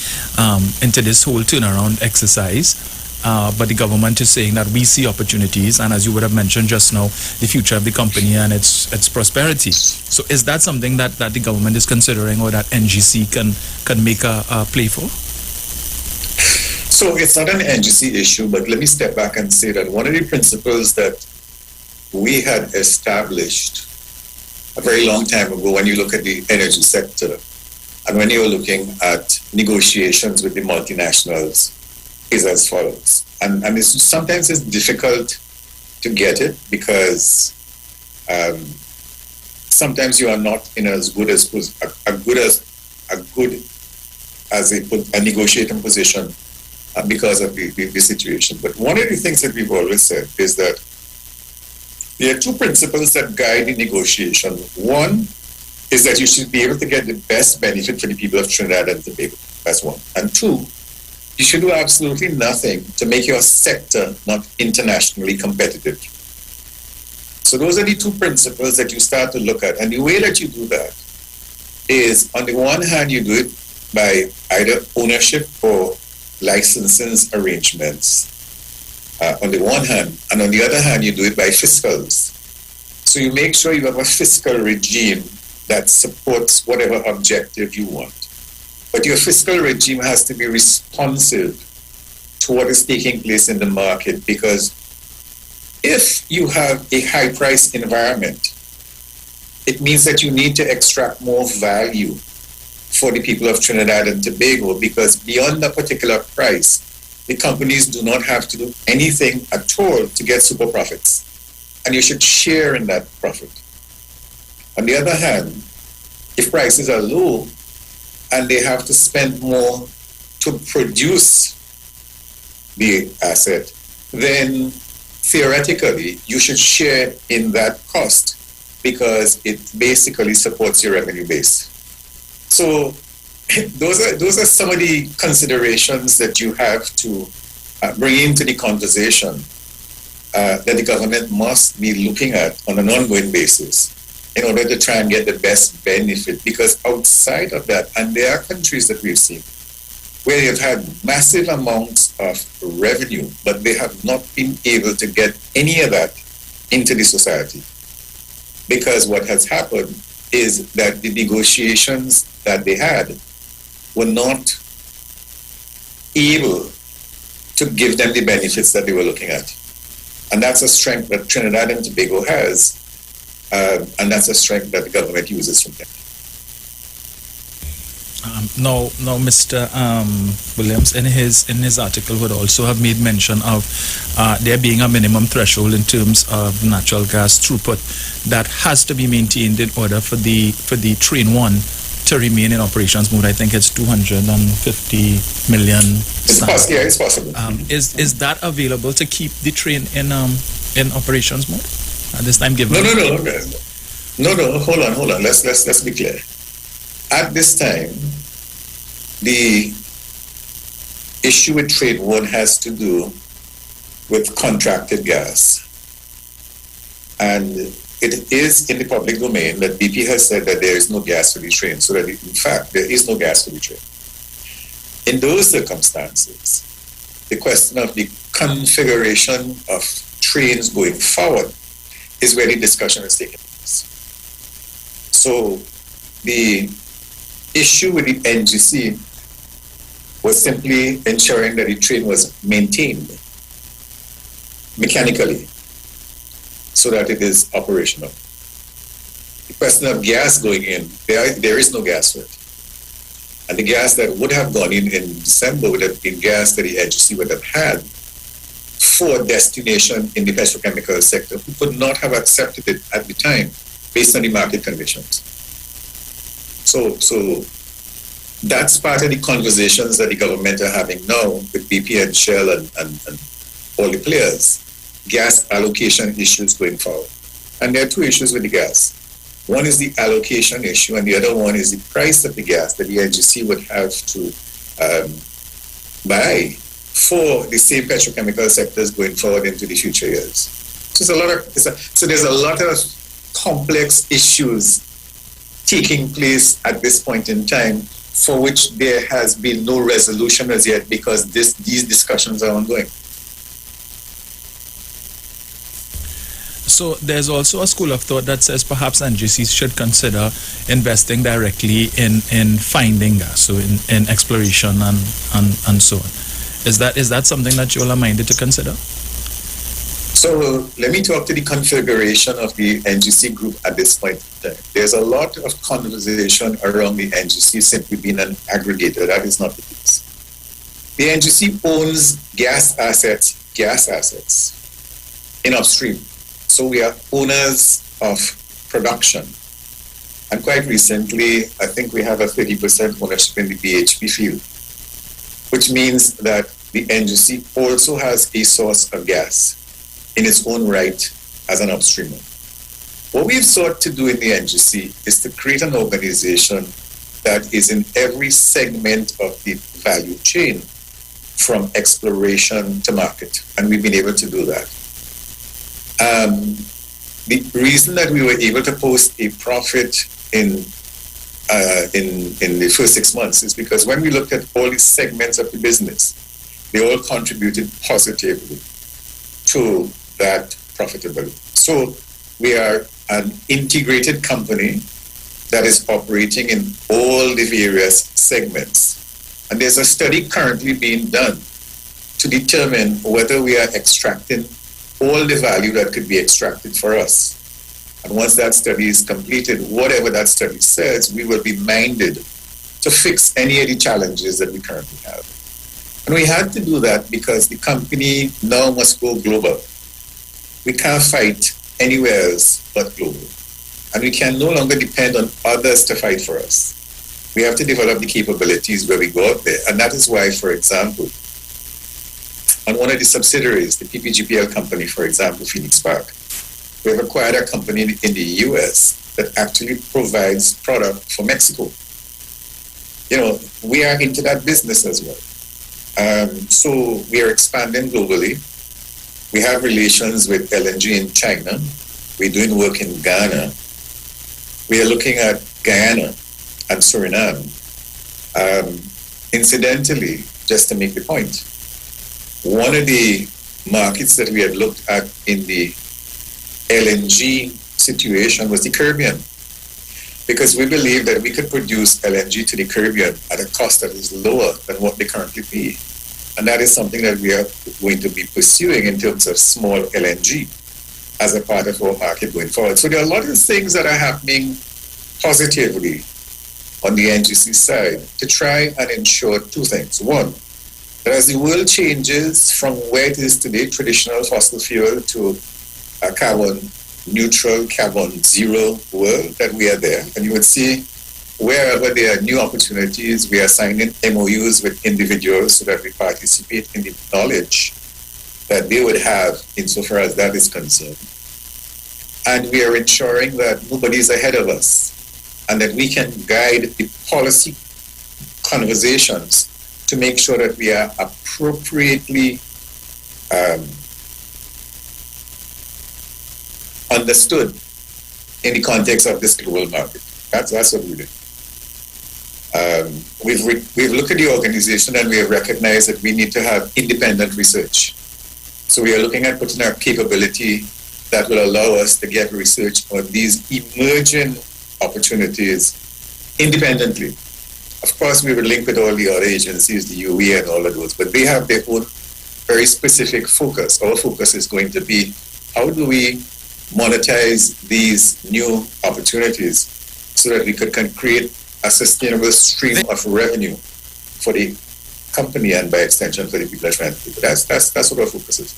into this whole turnaround exercise, but the government is saying that we see opportunities, and as you would have mentioned just now, the future of the company and its prosperity. So is that something that the government is considering, or that NGC can make a play for? So it's not an NGC issue, but let me step back and say that one of the principles that we had established a very long time ago when you look at the energy sector and when you're looking at negotiations with the multinationals is as follows. And sometimes it's difficult to get it because sometimes you are not in as good as a negotiating position because of the situation. But one of the things that we've always said is that there are two principles that guide the negotiation. One is that you should be able to get the best benefit for the people of Trinidad and Tobago. That's one. And two, you should do absolutely nothing to make your sector not internationally competitive. So those are the two principles that you start to look at. And the way that you do that is, on the one hand, you do it by either ownership or licensing arrangements on the one hand, and on the other hand, you do it by fiscals. So you make sure you have a fiscal regime that supports whatever objective you want. But your fiscal regime has to be responsive to what is taking place in the market, because if you have a high price environment, it means that you need to extract more value for the people of Trinidad and Tobago, because beyond a particular price, the companies do not have to do anything at all to get super profits. And you should share in that profit. On the other hand, if prices are low and they have to spend more to produce the asset, then theoretically you should share in that cost because it basically supports your revenue base. So those are some of the considerations that you have to bring into the conversation that the government must be looking at on an ongoing basis in order to try and get the best benefit. Because outside of that, and there are countries that we've seen where they've had massive amounts of revenue, but they have not been able to get any of that into the society. Because what has happened is that the negotiations that they had were not able to give them the benefits that they were looking at. And that's a strength that Trinidad and Tobago has, and that's a strength that the government uses from them. Now, Mr. Williams, in his article, would also have made mention of there being a minimum threshold in terms of natural gas throughput that has to be maintained in order for the Train 1 to remain in operations mode. I think it's 250 million. It's possible. Is that available to keep the train in operations mode at this time? Given No. Hold on. Let's be clear. At this time, the issue with Train 1 has to do with contracted gas. And it is in the public domain that BP has said that there is no gas for the train, so that in fact there is no gas for the train. In those circumstances, the question of the configuration of trains going forward is where the discussion is taking place. So the issue with the NGC was simply ensuring that the train was maintained mechanically so that it is operational. The question of gas going in, there is no gas for it. And the gas that would have gone in December would have been gas that the NGC would have had for destination in the petrochemical sector, who could not have accepted it at the time based on the market conditions. So that's part of the conversations that the government are having now with BP and Shell and all the players. Gas allocation issues going forward. And there are two issues with the gas. One is the allocation issue, and the other one is the price of the gas that the NGC would have to buy for the same petrochemical sectors going forward into the future years. So there's a lot of complex issues taking place at this point in time for which there has been no resolution as yet because these discussions are ongoing. So there's also a school of thought that says perhaps NGCs should consider investing directly in finding gas, so in exploration and so on. Is that something that you all are minded to consider? So let me talk to the configuration of the NGC group at this point in time. There's a lot of conversation around the NGC simply being an aggregator. That is not the case. The NGC owns gas assets in upstream. So we are owners of production. And quite recently, I think we have a 30% ownership in the BHP field, which means that the NGC also has a source of gas in its own right as an upstreamer. What we've sought to do in the NGC is to create an organization that is in every segment of the value chain from exploration to market. And we've been able to do that. The reason that we were able to post a profit in the first 6 months is because when we looked at all the segments of the business, they all contributed positively to that profitability. So we are an integrated company that is operating in all the various segments. And there's a study currently being done to determine whether we are extracting all the value that could be extracted for us. And once that study is completed, whatever that study says, we will be minded to fix any of the challenges that we currently have. And we had to do that because the company now must go global. We can't fight anywhere else but global. And we can no longer depend on others to fight for us. We have to develop the capabilities where we go out there. And that is why, for example, on one of the subsidiaries, the PPGPL company, for example, Phoenix Park, we have acquired a company in the US that actually provides product for Mexico. we are into that business as well. So we are expanding globally. We have relations with LNG in China. We're doing work in Ghana. We are looking at Guyana and Suriname. Incidentally, just to make the point, one of the markets that we had looked at in the LNG situation was the Caribbean, because we believe that we could produce LNG to the Caribbean at a cost that is lower than what they currently pay. And that is something that we are going to be pursuing in terms of small LNG as a part of our market going forward. So there are a lot of things that are happening positively on the NGC side to try and ensure two things. One, that as the world changes from where it is today, traditional fossil fuel, to a carbon neutral, carbon zero world, that we are there. And you would see wherever there are new opportunities, we are signing MOUs with individuals so that we participate in the knowledge that they would have insofar as that is concerned. And we are ensuring that nobody is ahead of us and that we can guide the policy conversations to make sure that we are appropriately understood in the context of this global market. That's what we do. We've looked at the organization and we have recognized that we need to have independent research. So we are looking at putting our capability that will allow us to get research on these emerging opportunities independently. Of course, we will link with all the other agencies, the UE and all of those, but they have their own very specific focus. Our focus is going to be, how do we monetize these new opportunities so that we can create a sustainable stream of revenue for the company and by extension for the people that are trying to do. That's what our focus is.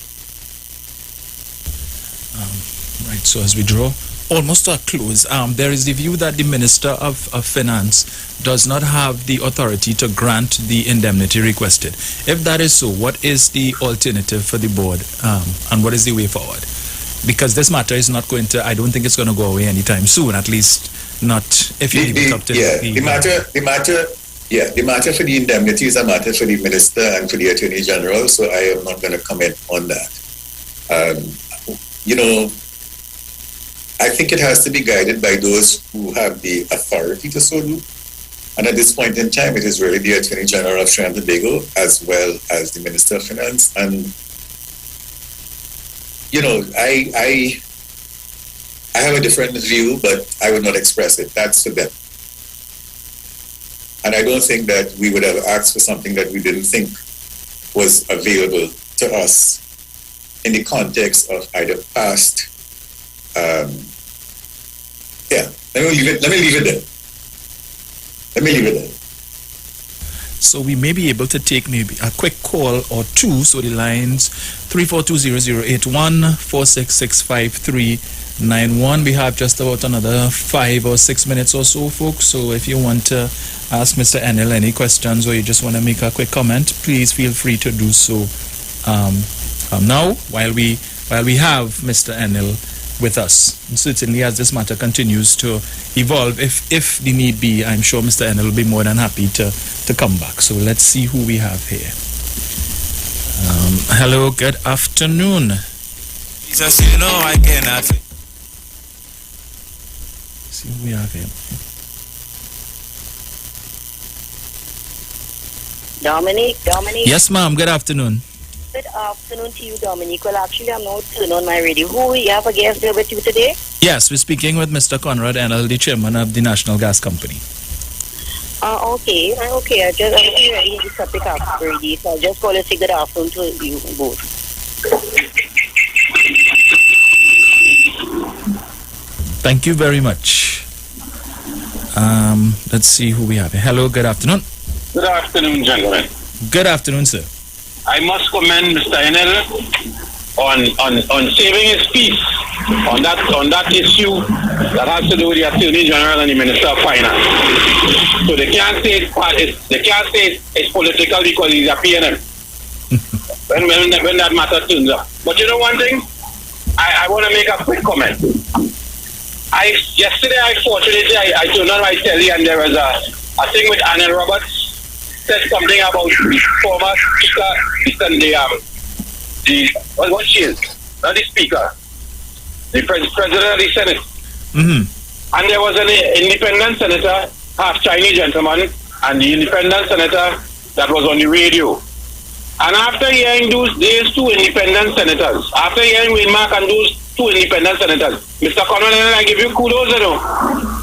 Right, so as we draw almost to a close, there is the view that the Minister of Finance does not have the authority to grant the indemnity requested. If that is so, what is the alternative for the board, and what is the way forward? Because this matter is not going to, I don't think it's going to go away anytime soon, at least not if you leave it up to the matter for the indemnity is a matter for the Minister and for the Attorney General, so I am not going to comment on that. I think it has to be guided by those who have the authority to so do. And at this point in time, it is really the Attorney General of Trinidad and Tobago as well as the Minister of Finance. And, I have a different view, but I would not express it. That's for them. And I don't think that we would have asked for something that we didn't think was available to us in the context of either past. Let me leave it there. So we may be able to take maybe a quick call or two. So the lines 3420081, 4665391. We have just about another 5 or 6 minutes or so, folks. So if you want to ask Mr. Enel any questions or you just want to make a quick comment, please feel free to do so now while we have Mr. Enel with us. And certainly as this matter continues to evolve, if the need be, I'm sure Mr. Enel will be more than happy to come back. So let's see who we have here. Hello, good afternoon. Jesus, you know I cannot. See who we have here. Dominic. Yes, ma'am. Good afternoon. Good afternoon to you, Dominic. Well, actually, I'm not turning on my radio. Who you have a guest there with you today? Yes, we're speaking with Mr. Conrad Enel, the chairman of the National Gas Company. Okay. I just ready to set it up already, so I'll just call and say good afternoon to you both. Thank you very much. Let's see who we have here. Hello, good afternoon. Good afternoon, gentlemen. Good afternoon, sir. I must commend Mr. Enel on saving his peace on that issue that has to do with the Attorney General and the Minister of Finance. So they can't say it's political because he's a PNM when that matter turns up. But you know one thing, I want to make a quick comment. Yesterday, I turned on my telly and there was I think with Anil Roberts said something about the former speaker, what she is, not the speaker, the president of the Senate. Mm-hmm. And there was an independent senator, half Chinese gentleman, and the independent senator that was on the radio. And after hearing these two independent senators, after hearing Wayne Mark and those two independent senators, Mr. Conway, I give you kudos,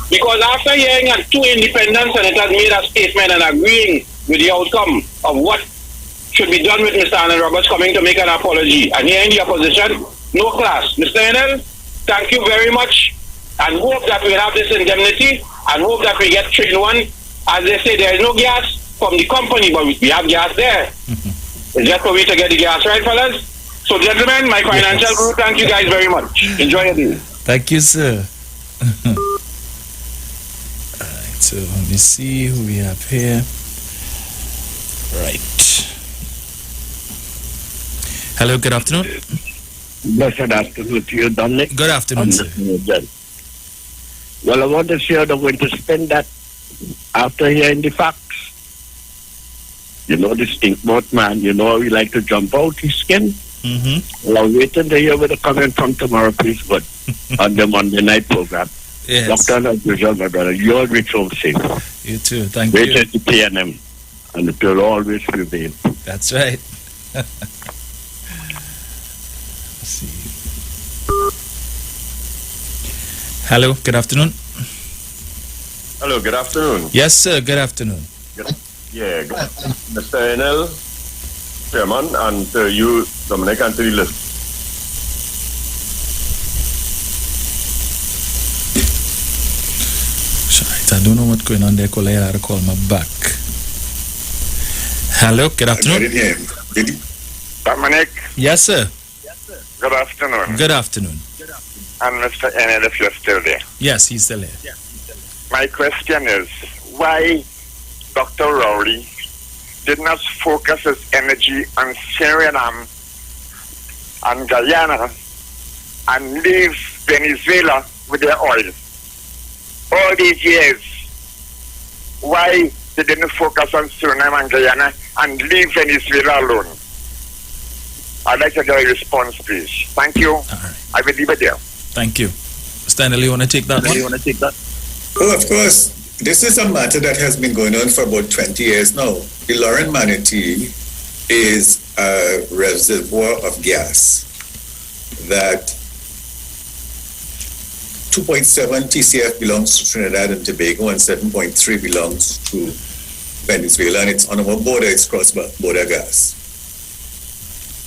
because after hearing two independent senators made a statement and agreeing with the outcome of what should be done with Mr. Anil Roberts coming to make an apology, and hearing the opposition, no class. Mr. Enel, thank you very much, and hope that we have this indemnity, and hope that we get train one. As they say, there is no gas from the company, but we have gas there. It's just for me to get the gas, right, fellas? So, gentlemen, my financial group, thank you guys very much. Enjoy your day. Thank you, sir. Alright, so let me see who we have here. Right. Hello, good afternoon. Blessed afternoon to you, Dominic. Good afternoon, sir. Well, I want to see how they're going to spend that after hearing the facts. You know, the stinkboat man, you know, we like to jump out his skin. Mm-hmm. Well, I'm waiting to hear where they're coming from tomorrow, please, but on the Monday night program. Yes. Dr. Najujal, my brother, you'll reach home safe. You too, thank Wait you. at the PNM, and it will always prevail. That's right. Let's see. Hello, good afternoon. Hello, good afternoon. Yes, sir, good afternoon. Yeah, good. Mr. Enel, Chairman, and you, Dominic, and to the list. Right, I don't know what's going on there. I had to call my back. Hello, good afternoon. Dominic. Yes, sir. Good afternoon. Good afternoon. And Mr. Enel, if you're still there. Yes, he's still here. My question is, why Dr. Rowley did not focus his energy on Suriname and Guyana and leave Venezuela with their oil? All these years, why they didn't focus on Suriname and Guyana and leave Venezuela alone? I'd like to get a response, please. Thank you. All right. I will leave it there. Thank you. Stanley, you want to take that one? Oh, of course. This is a matter that has been going on for about 20 years now. The Lauren Manatee is a reservoir of gas that 2.7 TCF belongs to Trinidad and Tobago and 7.3 belongs to Venezuela, and it's on our border, it's cross-border gas.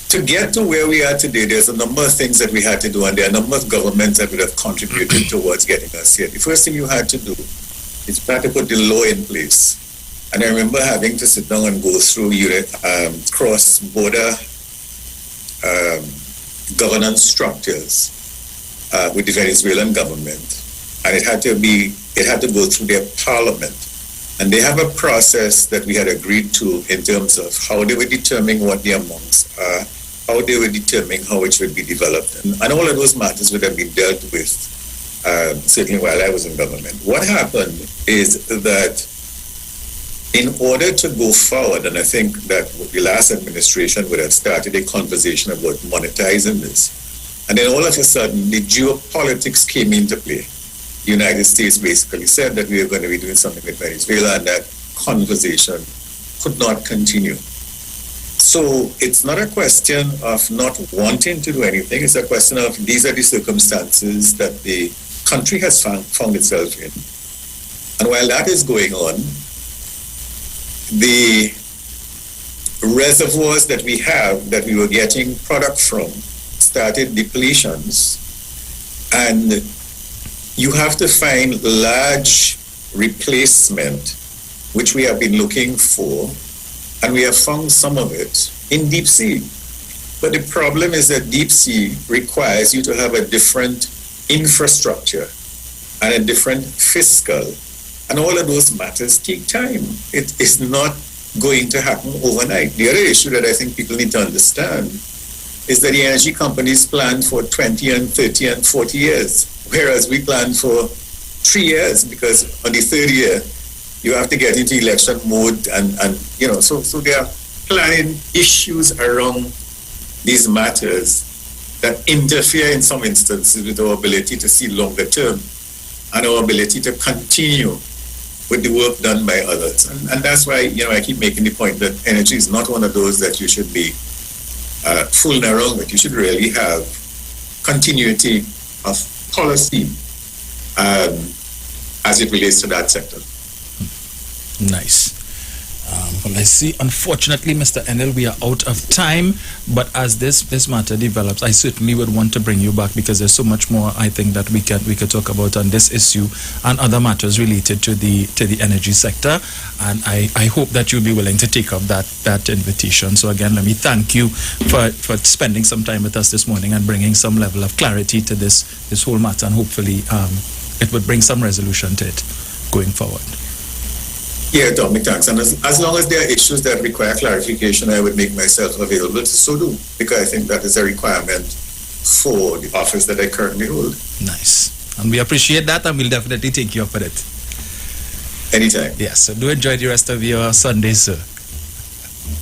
To get to where we are today, there's a number of things that we had to do, and there are a number of governments that would have contributed towards getting us here. The first thing you had to do is you had to put the law in place. And I remember having to sit down and go through cross-border governance structures with the Venezuelan government, and it had to go through their parliament. And they have a process that we had agreed to in terms of how they were determining what the amounts are, how they were determining how it should be developed. And all of those matters would have been dealt with, certainly while I was in government. What happened is that in order to go forward, and I think that the last administration would have started a conversation about monetizing this, and then all of a sudden the geopolitics came into play. The United States basically said that we were going to be doing something with Venezuela, and that conversation could not continue. So it's not a question of not wanting to do anything. It's a question of these are the circumstances that the country has found itself in. And while that is going on, the reservoirs that we have, that we were getting product from, started depletions. And you have to find large replacement, which we have been looking for, and we have found some of it in deep sea. But the problem is that deep sea requires you to have a different infrastructure and a different fiscal, and all of those matters take time. It is not going to happen overnight. The other issue that I think people need to understand is that the energy companies plan for 20 and 30 and 40 years, whereas we plan for 3 years, because on the third year, You have to get into election mode, and so there are planning issues around these matters that interfere in some instances with our ability to see longer term and our ability to continue with the work done by others. And that's why, I keep making the point that energy is not one of those that you should be fooling around with. You should really have continuity of policy as it relates to that sector. Nice. Well, I see, unfortunately, Mr. Enel, we are out of time, but as this matter develops, I certainly would want to bring you back, because there's so much more I think that we could talk about on this issue and other matters related to the energy sector, and I hope that you'll be willing to take up that invitation. So again, let me thank you for spending some time with us this morning and bringing some level of clarity to this whole matter, and hopefully it would bring some resolution to it going forward. Yeah, Dominic, thanks. And as long as there are issues that require clarification, I would make myself available to so do, because I think that is a requirement for the office that I currently hold. Nice. And we appreciate that, and we'll definitely take you up for it. Anytime. Yes, so do enjoy the rest of your Sunday, sir.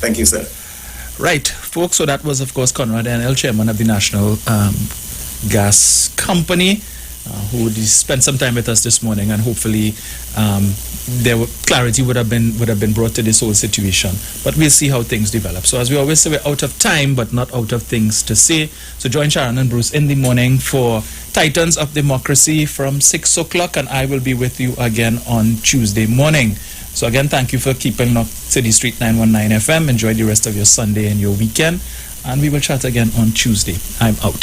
Thank you, sir. Right, folks, so that was, of course, Conrad Enel, chairman of the National Gas Company, who spent some time with us this morning, and hopefully clarity would have been brought to this whole situation. But we'll see how things develop. So as we always say, we're out of time, but not out of things to say. So join Sharon and Bruce in the morning for Titans of Democracy from 6 o'clock, and I will be with you again on Tuesday morning. So again, thank you for keeping locked to the Street 919 FM. Enjoy the rest of your Sunday and your weekend, and we will chat again on Tuesday. I'm out.